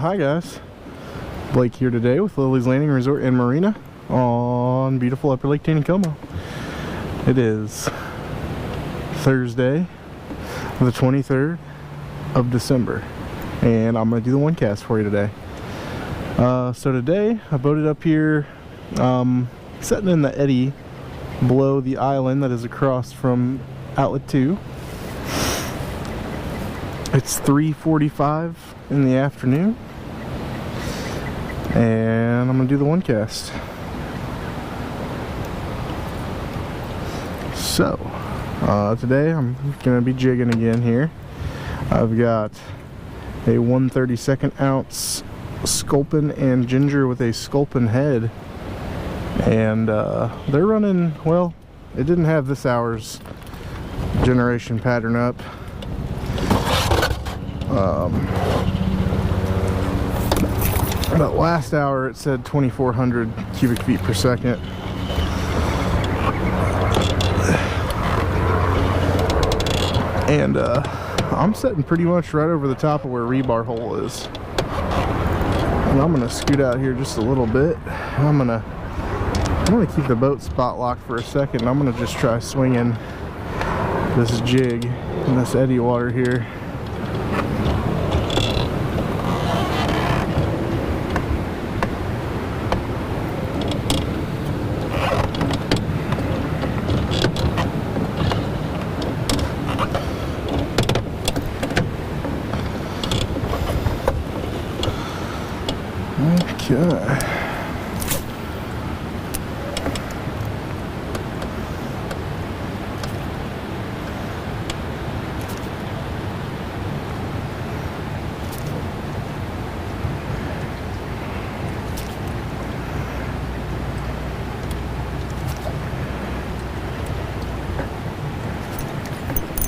Hi guys, Blake here today with Lilley's Landing Resort and Marina on beautiful Upper Lake Taneycomo. It is Thursday, the 23rd of December, and I'm going to do the one cast for you today. So today I boated up here, sitting in the eddy below the island that is across from Outlet 2. It's 3:45 in the afternoon, and I'm gonna do the one cast. So today I'm gonna be jigging again here. I've got a 1/32 ounce sculpin and ginger with a sculpin head, and they're running, well, it didn't have this hour's generation pattern up. But last hour it said 2,400 cubic feet per second. And I'm sitting pretty much right over the top of where rebar hole is. And I'm gonna scoot out here just a little bit. I'm gonna keep the boat spot locked for a second. I'm gonna just try swinging this jig in this eddy water here. Okay.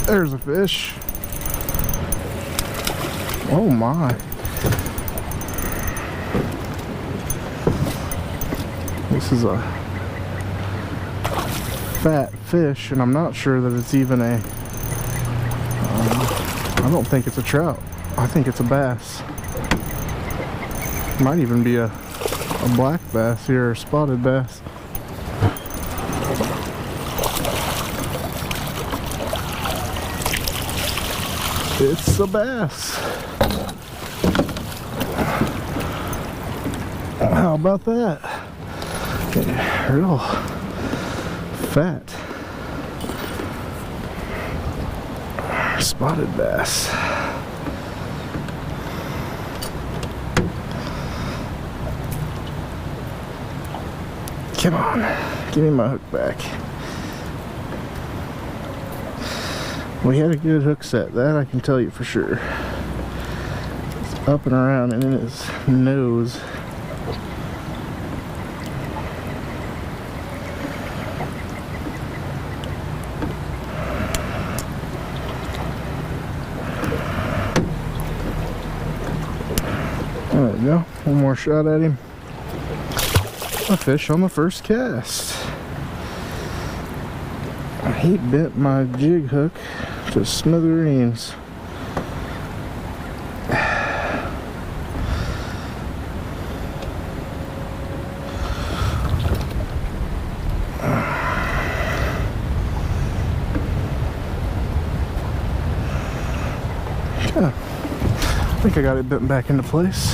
There's a fish. Oh my. This is a fat fish, and I'm not sure that it's even a, I don't think it's a trout. I think it's a bass. Might even be a black bass here, or spotted bass. It's a bass. How about that? Real fat spotted bass. Come on, give me my hook back. We had a good hook set, that I can tell you for sure. It's up and around and in his nose. There we go, one more shot at him. A fish on the first cast. He bent my jig hook to smithereens. Yeah, I think I got it bent back into place.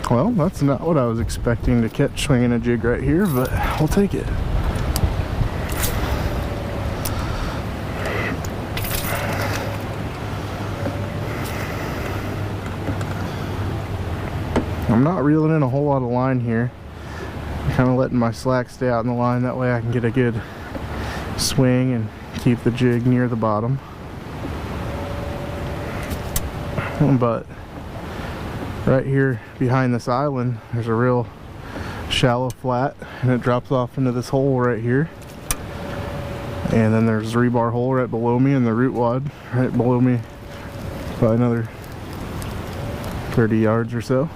Well, that's not what I was expecting to catch swinging a jig right here, but we'll take it. I'm not reeling in a whole lot of line here. I'm kind of letting my slack stay out in the line, that way I can get a good swing and keep the jig near the bottom. But right here behind this island, there's a real shallow flat, and it drops off into this hole right here. And then there's a rebar hole right below me, and the root wad right below me, probably another 30 yards or so.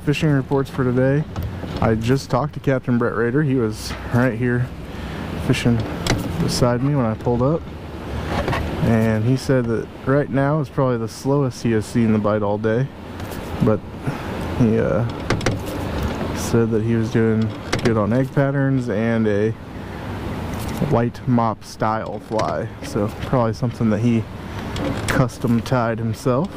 Fishing reports for today. I just talked to Captain Brett Rader. He was right here fishing beside me when I pulled up, and he said that right now is probably the slowest he has seen the bite all day, but he said that he was doing good on egg patterns and a white mop style fly, so probably something that he custom tied himself.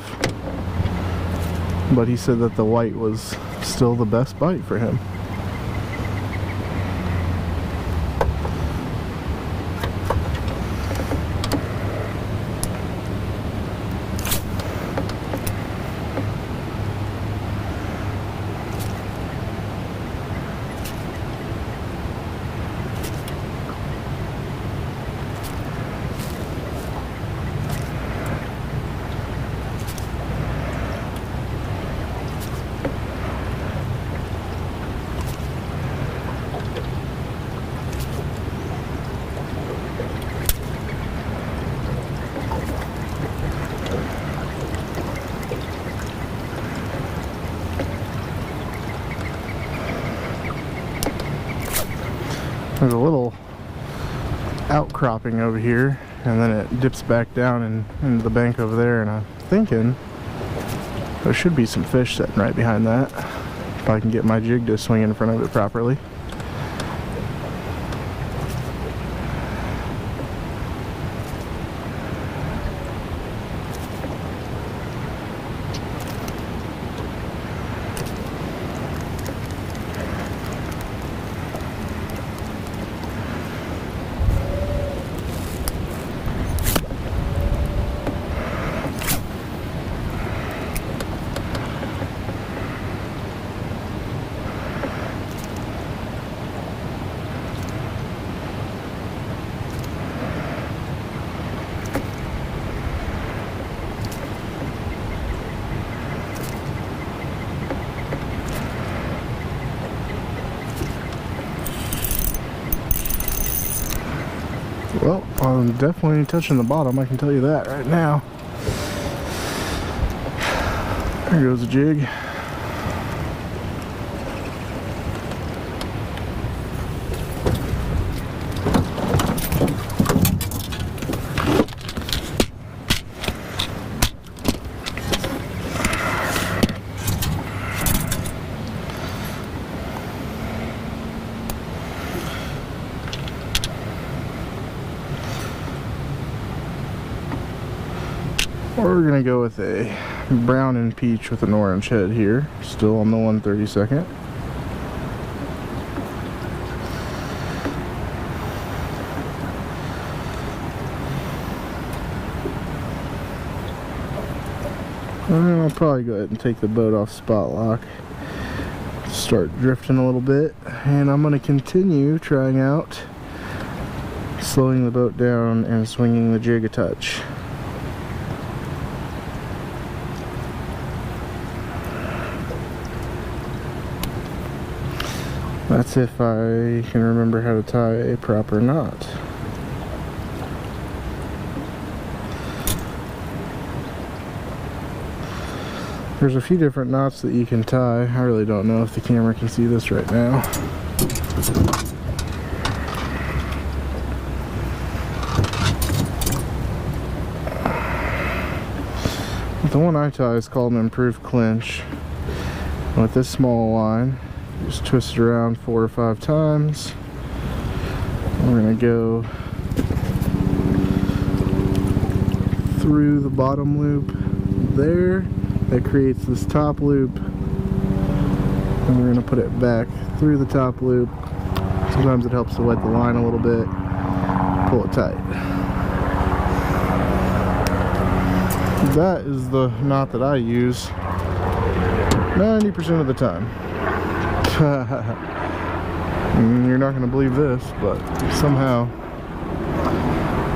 But he said that the white was still the best bite for him. There's a little outcropping over here, and then it dips back down into the bank over there, and I'm thinking there should be some fish sitting right behind that if I can get my jig to swing in front of it properly. Well, I'm definitely touching the bottom, I can tell you that right now. There goes the jig. We're gonna go with a brown and peach with an orange head here, still on the 132nd. And I'll probably go ahead and take the boat off spot lock, start drifting a little bit, and I'm gonna continue trying out slowing the boat down and swinging the jig a touch. That's if I can remember how to tie a proper knot. There's a few different knots that you can tie. I really don't know if the camera can see this right now. But the one I tie is called an improved clinch. With this small line, just twist it around 4 or 5 times. We're going to go through the bottom loop there. That creates this top loop. And we're going to put it back through the top loop. Sometimes it helps to wet the line a little bit. Pull it tight. That is the knot that I use 90% of the time. You're not going to believe this, but somehow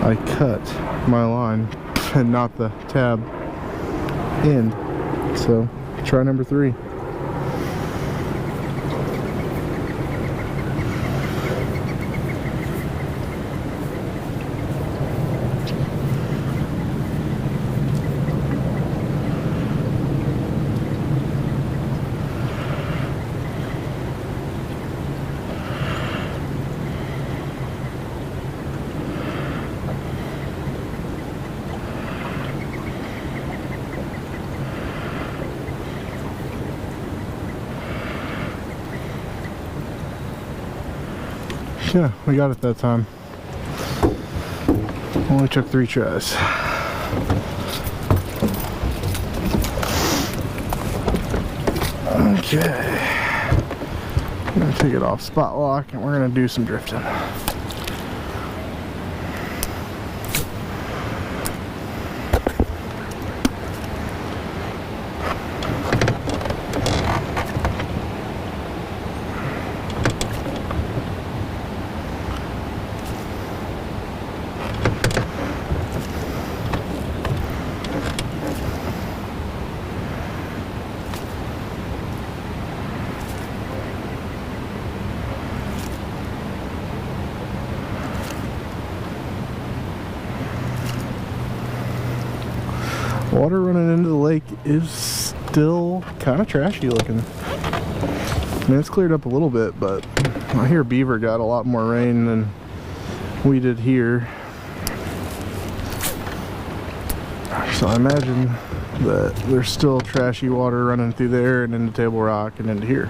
I cut my line and not the tab end. So try number 3. Yeah, we got it that time. Only took 3 tries. Okay. I'm gonna take it off spot lock and we're gonna do some drifting. Water running into the lake is still kind of trashy looking. I mean, it's cleared up a little bit, but I hear Beaver got a lot more rain than we did here. So I imagine that there's still trashy water running through there and into Table Rock and into here.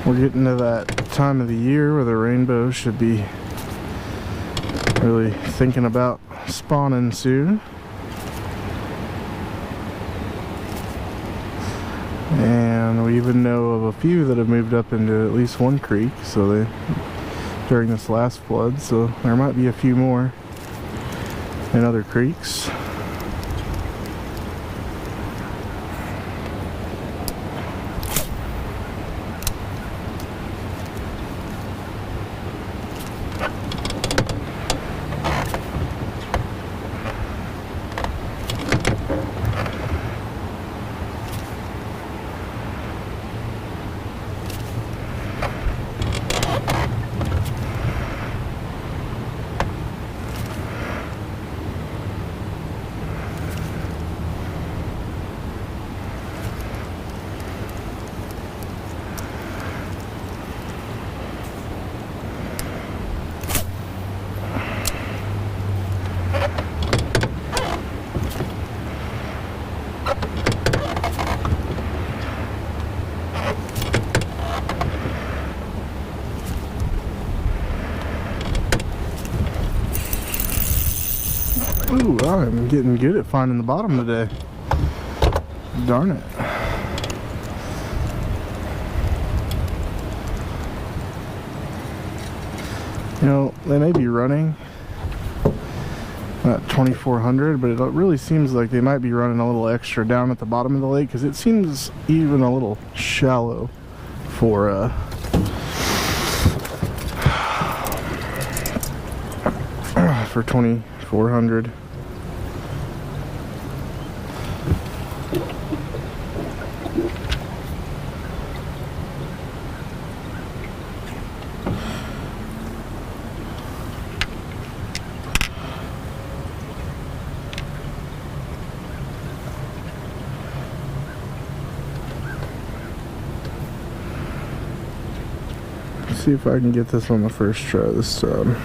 We're getting to that time of the year where the rainbow should be really thinking about spawning soon. And we even know of a few that have moved up into at least one creek, so they during this last flood, so there might be a few more in other creeks. Ooh, I'm getting good at finding the bottom today. Darn it. You know, they may be running at 2400, but it really seems like they might be running a little extra down at the bottom of the lake, because it seems even a little shallow for for 2400. See if I can get this on the first try this time.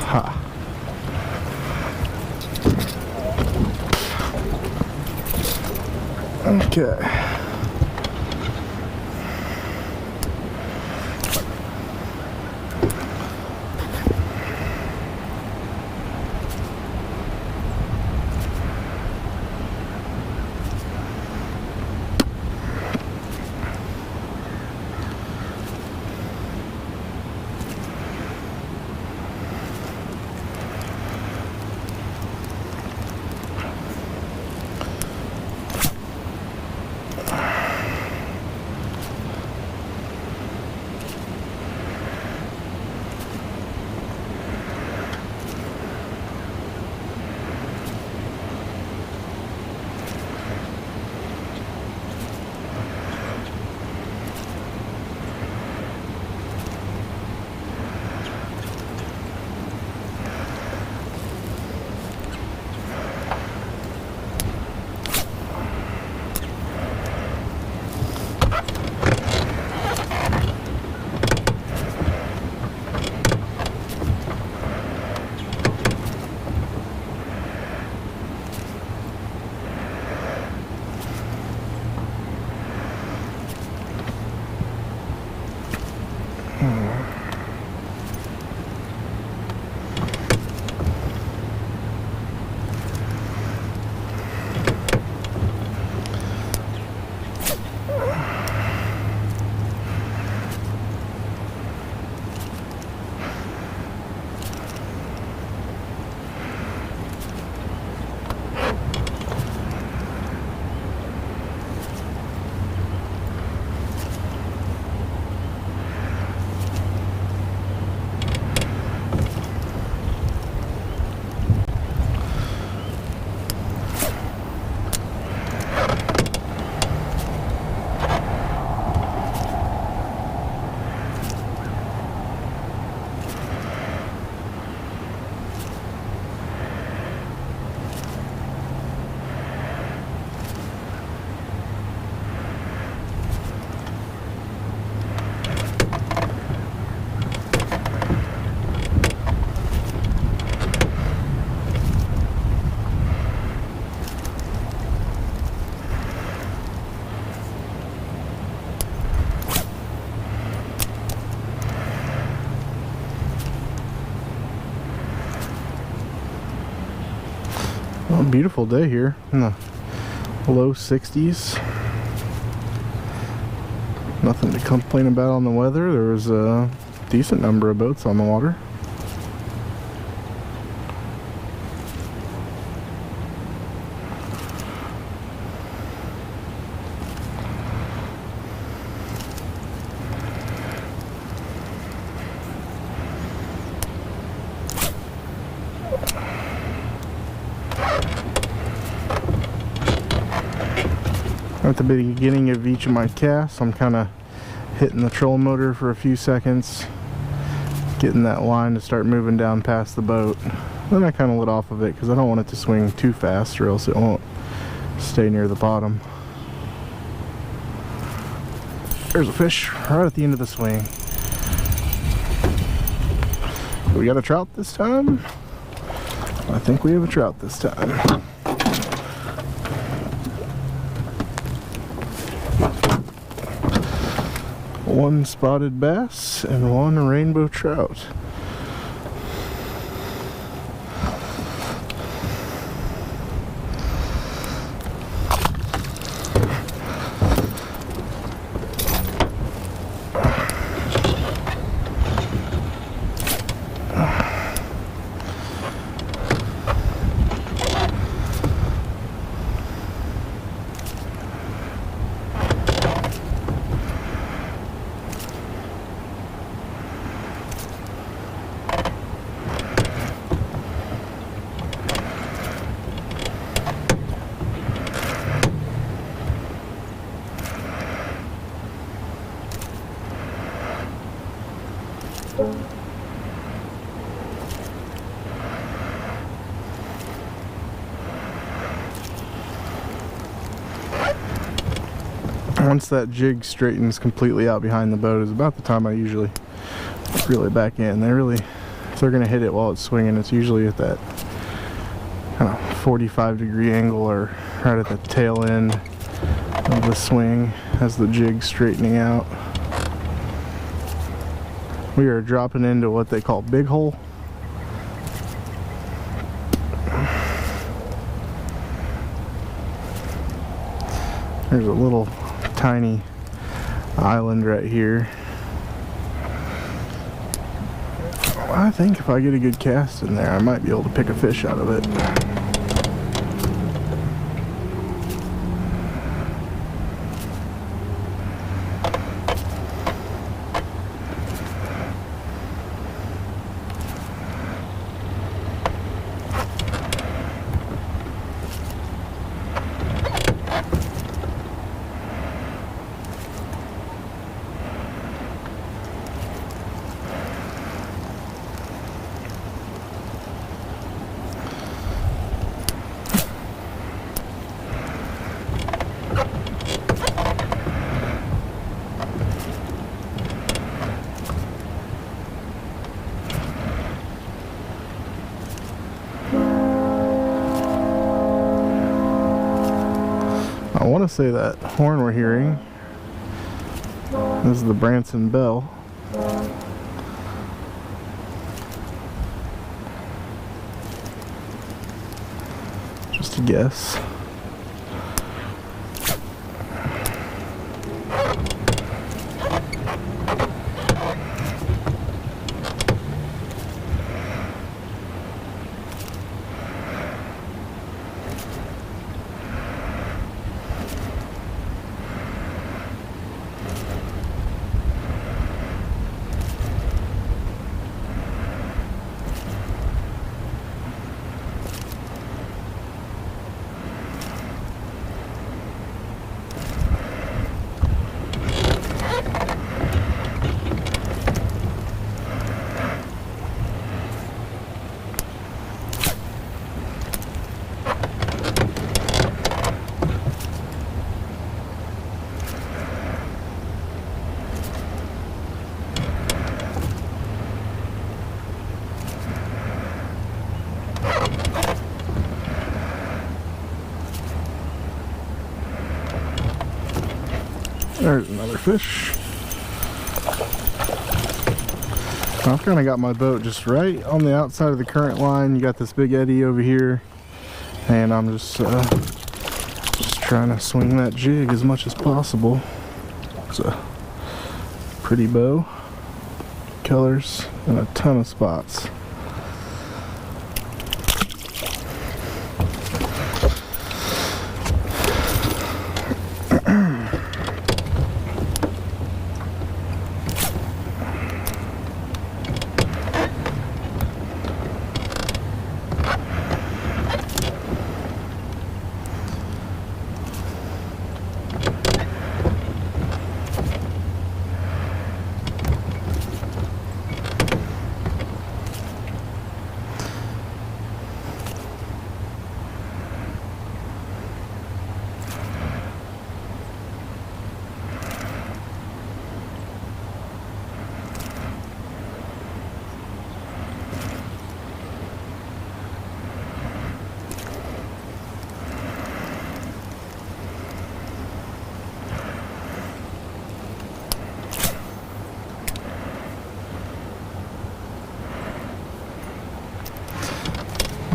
Ha. Okay. Well, beautiful day here in the low 60s. Nothing to complain about on the weather. There was a decent number of boats on the water. At the beginning of each of my casts, I'm kind of hitting the trolling motor for a few seconds, getting that line to start moving down past the boat. Then I kind of let off of it because I don't want it to swing too fast or else it won't stay near the bottom. There's a fish right at the end of the swing. We got a trout this time? I think we have a trout this time. One spotted bass and one rainbow trout. Once that jig straightens completely out behind the boat is about the time I usually reel it back in. If they're gonna hit it while it's swinging, it's usually at that kind of 45-degree angle or right at the tail end of the swing as the jig's straightening out. We are dropping into what they call big hole. There's a little tiny island right here. I think if I get a good cast in there, I might be able to pick a fish out of it. I want to say that horn we're hearing is the Branson Bell. Just a guess. There's another fish. I've kind of got my boat just right on the outside of the current line. You got this big eddy over here, and I'm just trying to swing that jig as much as possible. It's a pretty bow, colors, and a ton of spots.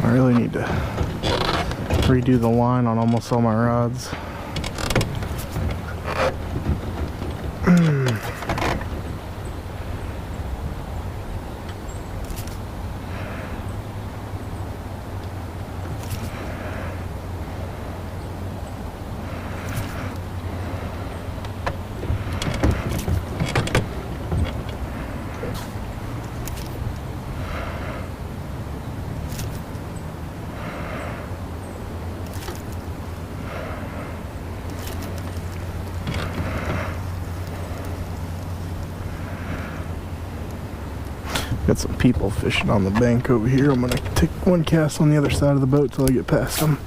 I really need to redo the line on almost all my rods. Got some people fishing on the bank over here. I'm gonna take one cast on the other side of the boat till I get past them.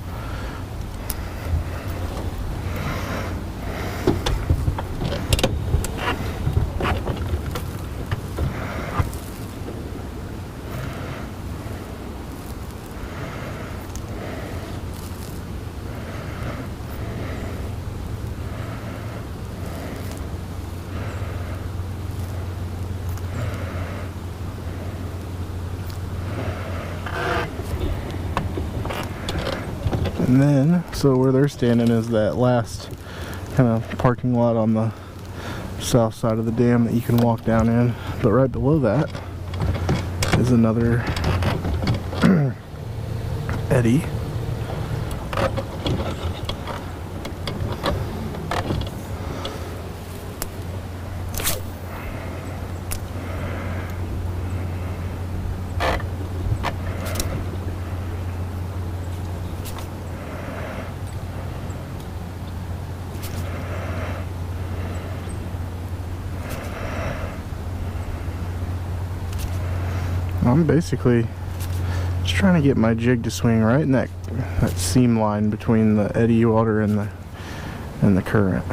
And then, so where they're standing is that last kind of parking lot on the south side of the dam that you can walk down in. But right below that is another eddy. I'm basically just trying to get my jig to swing right in that seam line between the eddy water and the current.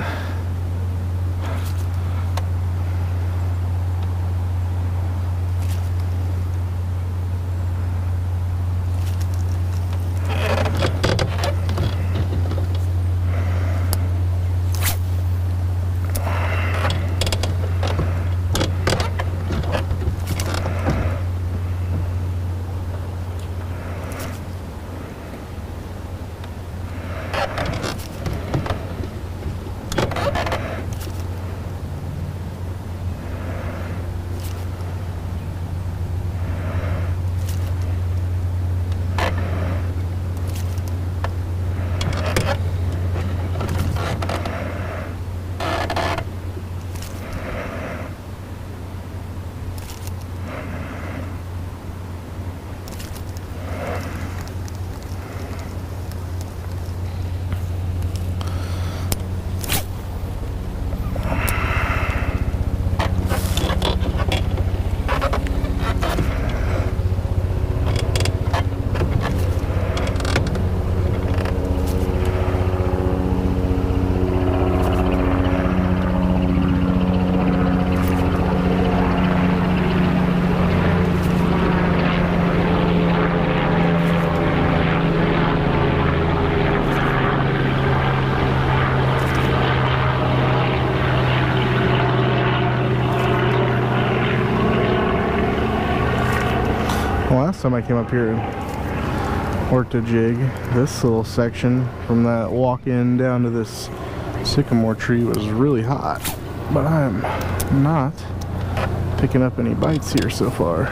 Last time I came up here and worked a jig, this little section from that walk-in down to this sycamore tree was really hot, but I'm not picking up any bites here so far.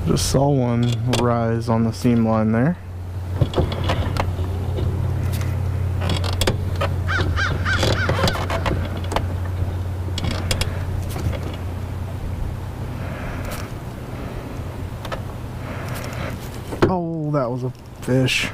Just saw one rise on the seam line there. Oh, that was a fish.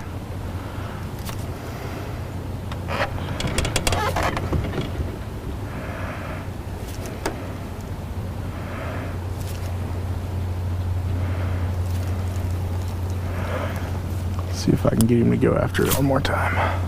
See if I can get him to go after it one more time.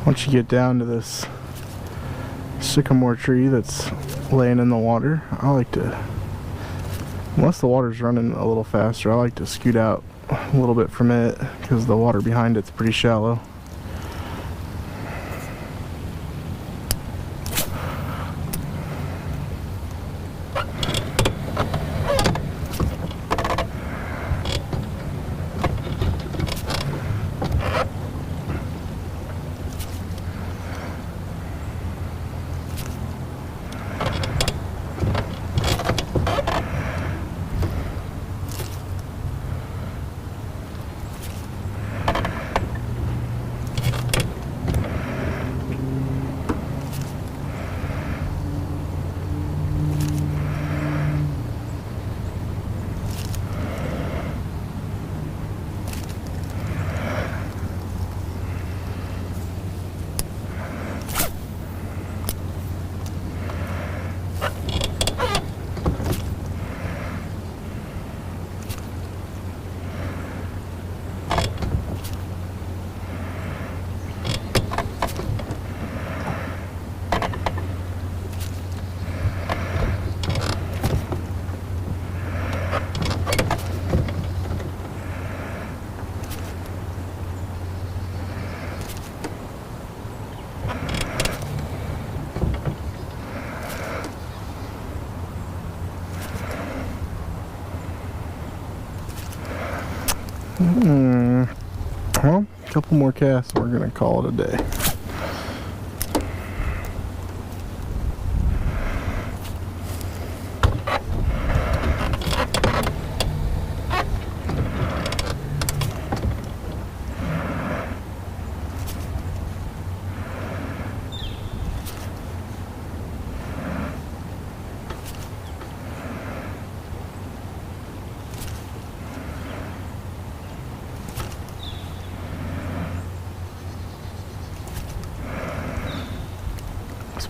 Once you get down to this sycamore tree that's laying in the water, I like to, unless the water's running a little faster, I like to scoot out a little bit from it because the water behind it's pretty shallow. Well, a couple more casts, we're gonna call it a day.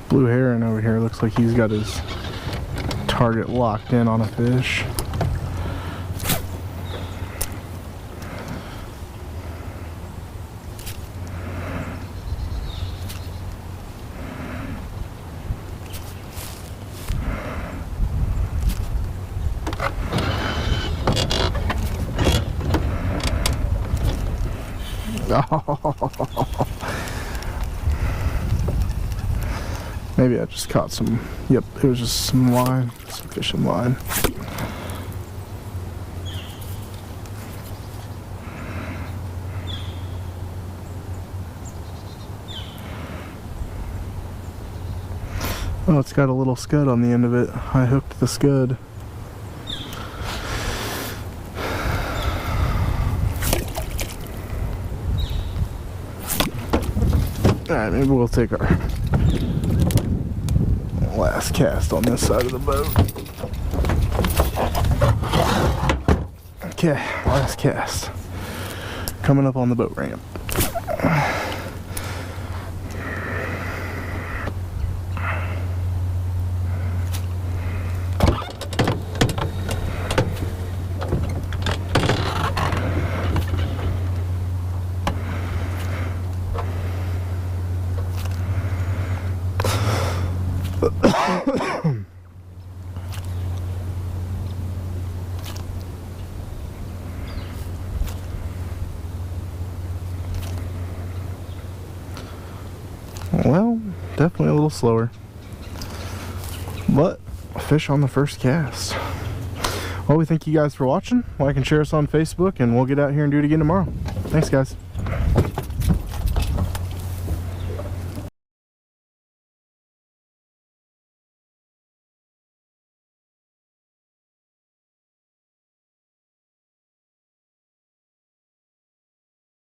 Blue heron over here looks like he's got his target locked in on a fish. Maybe I just caught some, yep, it was just some line, some fishing line. Oh, it's got a little scud on the end of it. I hooked the scud. Alright, maybe we'll take our last cast on this side of the boat. Okay, last cast. Coming up on the boat ramp. Well, definitely a little slower, but a fish on the first cast. Well, we thank you guys for watching. Like and share us on Facebook, and we'll get out here and do it again tomorrow. Thanks, guys.